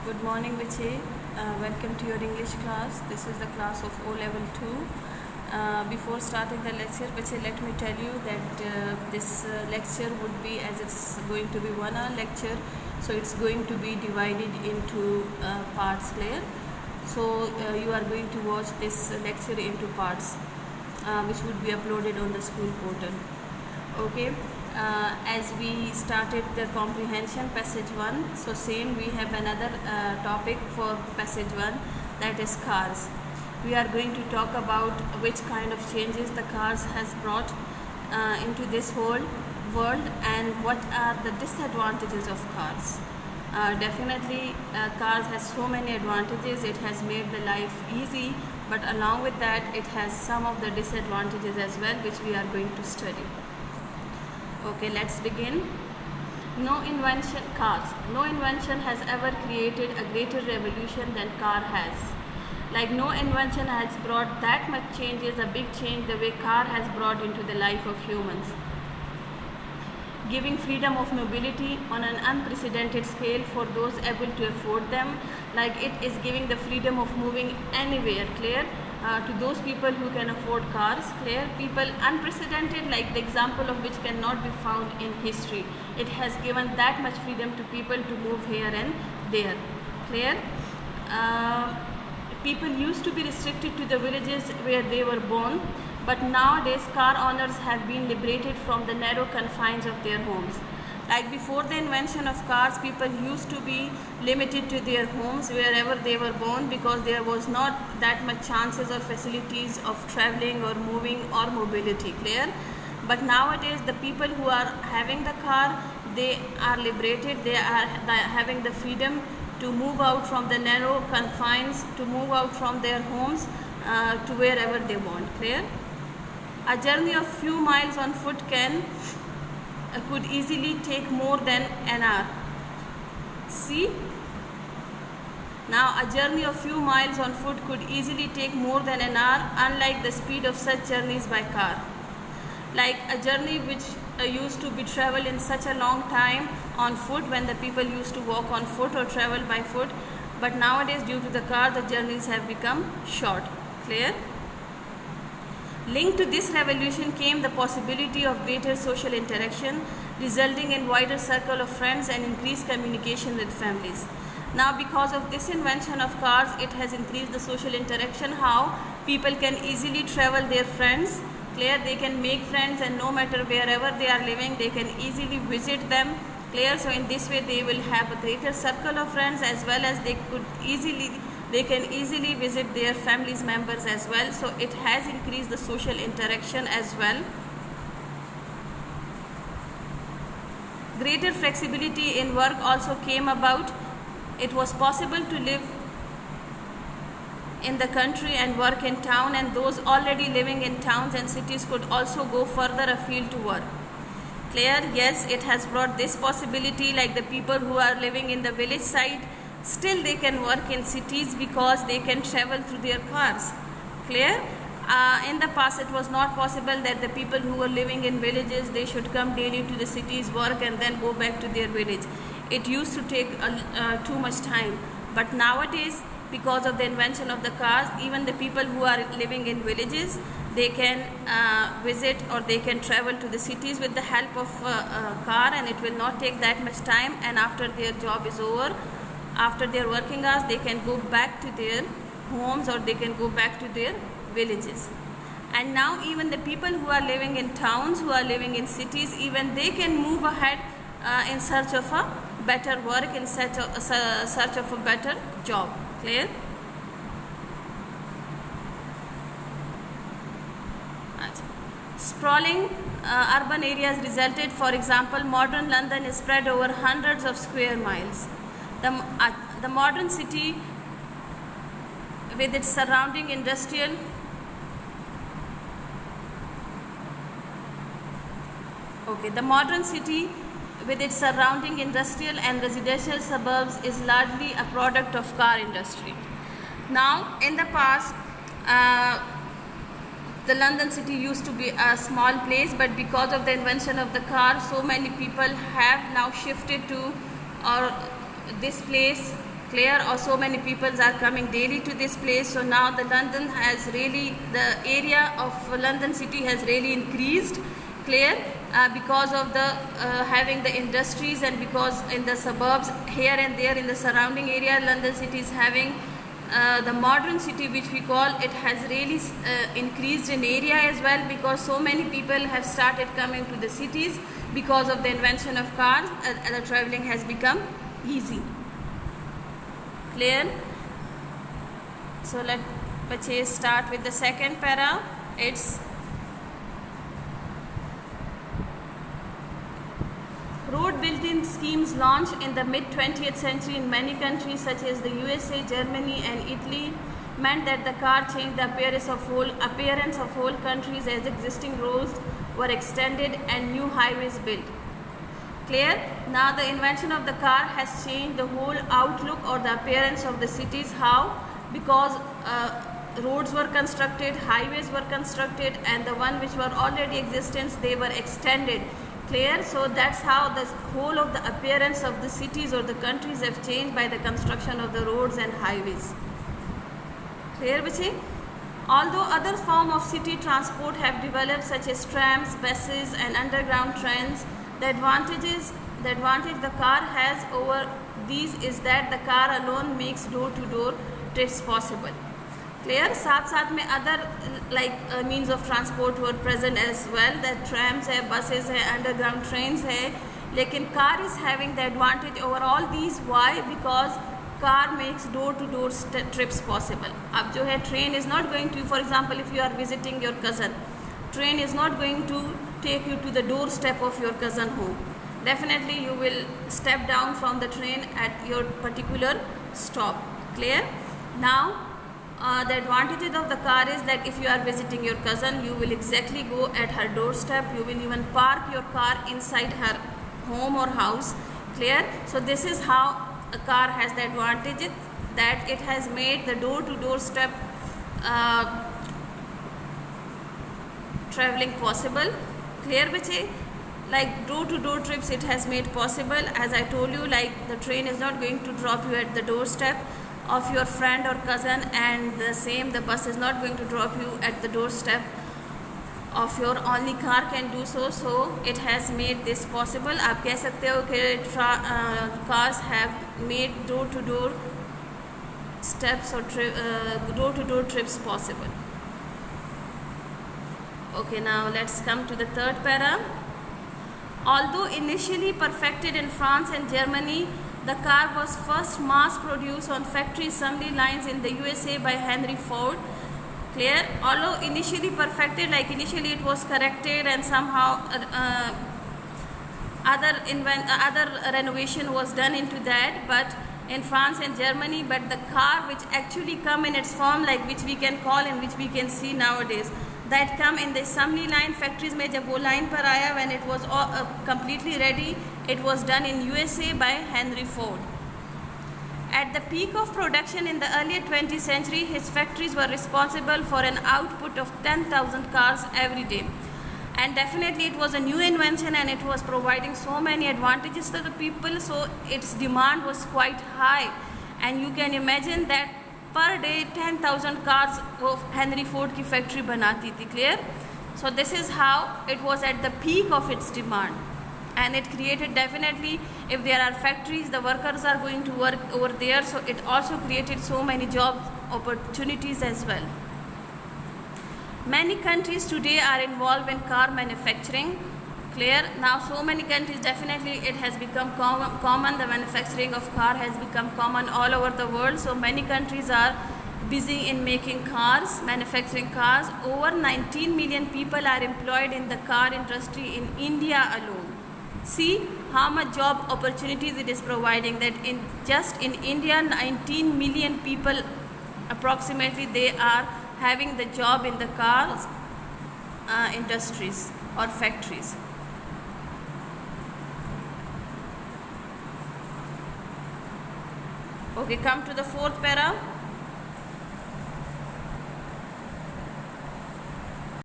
Good morning, Vichi. Welcome to your English class. This is the class of O Level 2. Before starting the lecture, Vichi, let me tell you that this lecture would be, as it's going to be 1 hour lecture, so it's going to be divided into parts layer. So you are going to watch this lecture into parts, which would be uploaded on the school portal. Okay. As we started the comprehension passage 1, so same we have another topic for passage 1, that is cars. We are going to talk about which kind of changes the cars has brought into this whole world and what are the disadvantages of cars. Definitely cars has so many advantages. It has made the life easy, but along with that it has some of the disadvantages as well, which we are going to study. Okay, let's begin. No invention has ever created a greater revolution than car has. Like no invention has brought that much changes, a big change the way car has brought into the life of humans. Giving freedom of mobility on an unprecedented scale for those able to afford them. Like it is giving the freedom of moving anywhere, clear? To those people who can afford cars, clear? People unprecedented, like the example of which cannot be found in history. It has given that much freedom to people to move here and there, clear? People used to be restricted to the villages where they were born, but nowadays car owners have been liberated from the narrow confines of their homes. Like before the invention of cars, people used to be limited to their homes wherever they were born, because there was not that much chances or facilities of traveling or moving or mobility, clear? But nowadays the people who are having the car, they are liberated, they are having the freedom to move out from the narrow confines, to move out from their homes to wherever they want, clear? A journey of few miles on foot could easily take more than an hour. See? Now a journey of few miles on foot could easily take more than an hour, unlike the speed of such journeys by car. Like a journey which used to be traveled in such a long time on foot, when the people used to walk on foot or travel by foot, but nowadays due to the car the journeys have become short, clear? Linked to this revolution came the possibility of greater social interaction, resulting in wider circle of friends and increased communication with families. Now because of this invention of cars, it has increased the social interaction. How? People can easily travel their friends, clear? They can make friends, and no matter wherever they are living, they can easily visit them, clear? So in this way they will have a greater circle of friends, as well as they can easily visit their families members as well. So it has increased the social interaction as well. Greater flexibility in work also came about. It was possible to live in the country and work in town, and those already living in towns and cities could also go further afield to work, clear? Yes, it has brought this possibility, like the people who are living in the village side, still they can work in cities because they can travel through their cars, clear? In the past it was not possible that the people who were living in villages, they should come daily to the cities, work, and then go back to their village. It used to take too much time. But nowadays, because of the invention of the cars, even the people who are living in villages, they can visit or they can travel to the cities with the help of a car, and it will not take that much time. And after their job is over, after their working hours, they can go back to their homes or they can go back to their villages. And now even the people who are living in towns, who are living in cities, even they can move ahead in search of a better work, in search of a better job, clear? Sprawling urban areas resulted. For example, modern London is spread over hundreds of square miles. The modern city with its surrounding industrial the modern city with its surrounding industrial and residential suburbs is largely a product of car industry. Now in the past the London city used to be a small place, but because of the invention of the car, so many people have now shifted to this place clear, or so many people are coming daily to this place. So now the London has really, the area of London city has really increased, clear, because of the having the industries, and because in the suburbs here and there in the surrounding area, London city is having the modern city, which we call, it has really increased in area as well, because so many people have started coming to the cities because of the invention of cars, and the traveling has become easy, clear. So let's start with the second para. It's road building schemes launched in the mid-20th century in many countries such as the USA, Germany and Italy meant that the car changed the appearance of whole countries as existing roads were extended and new highways built. Clear? Now the invention of the car has changed the whole outlook or the appearance of the cities. How? Because roads were constructed, highways were constructed, and the one which were already existent, they were extended. Clear? So that's how the whole of the appearance of the cities or the countries have changed by the construction of the roads and highways. Clear, bache? Although other forms of city transport have developed such as trams, buses and underground trains, the advantage the car has over these is that the car alone makes door-to-door trips possible. Clear? साथ में other means of transport were present as well, that trams है, buses है, underground trains है, लेकिन car is having the advantage over all these. Why? Because car makes door-to-door trips possible. अब जो है train is not going to, for example, if you are visiting your cousin, train is not going to take you to the doorstep of your cousin home. Definitely you will step down from the train at your particular stop. Clear? Now the advantage of the car is that if you are visiting your cousin, you will exactly go at her doorstep. You will even park your car inside her home or house. Clear? So this is how a car has the advantage, that it has made the door-to-door step traveling possible. Clear, bache? Like door-to-door trips it has made possible. As I told you, like the train is not going to drop you at the doorstep of your friend or cousin, and the same, the bus is not going to drop you at the doorstep of your, only car can do so. So it has made this possible. आप कह सकते हो कि cars have made door-to-door steps or door-to-door trips possible. Okay, now let's come to the third para. Although initially perfected in France and Germany, the car was first mass-produced on factory assembly lines in the USA by Henry Ford. Clear? Although initially perfected, like initially it was corrected and somehow other renovation was done into that, but in France and Germany, but the car which actually come in its form, like which we can call and which we can see nowadays, that come in the assembly line factories में जब वो line पर आया, when it was all, completely ready, it was done in USA by Henry Ford. At the peak of production in the early 20th century, his factories were responsible for an output of 10,000 cars every day. And definitely it was a new invention and it was providing so many advantages to the people, so its demand was quite high. And you can imagine that per day 10,000 cars of Henry Ford की factory बनाती थी. Clear? So this is how it was at the peak of its demand. And it created, definitely, if there are factories, the workers are going to work over there, so it also created so many job opportunities as well. Many countries today are involved in car manufacturing. Clear? Now so many countries, definitely it has become common, the manufacturing of car has become common all over the world. So many countries are busy in making cars, manufacturing cars. Over 19 million people are employed in the car industry in India alone. See how much job opportunities it is providing, that in just in India 19 million people approximately they are having the job in the cars industries or factories. Okay, come to the fourth para.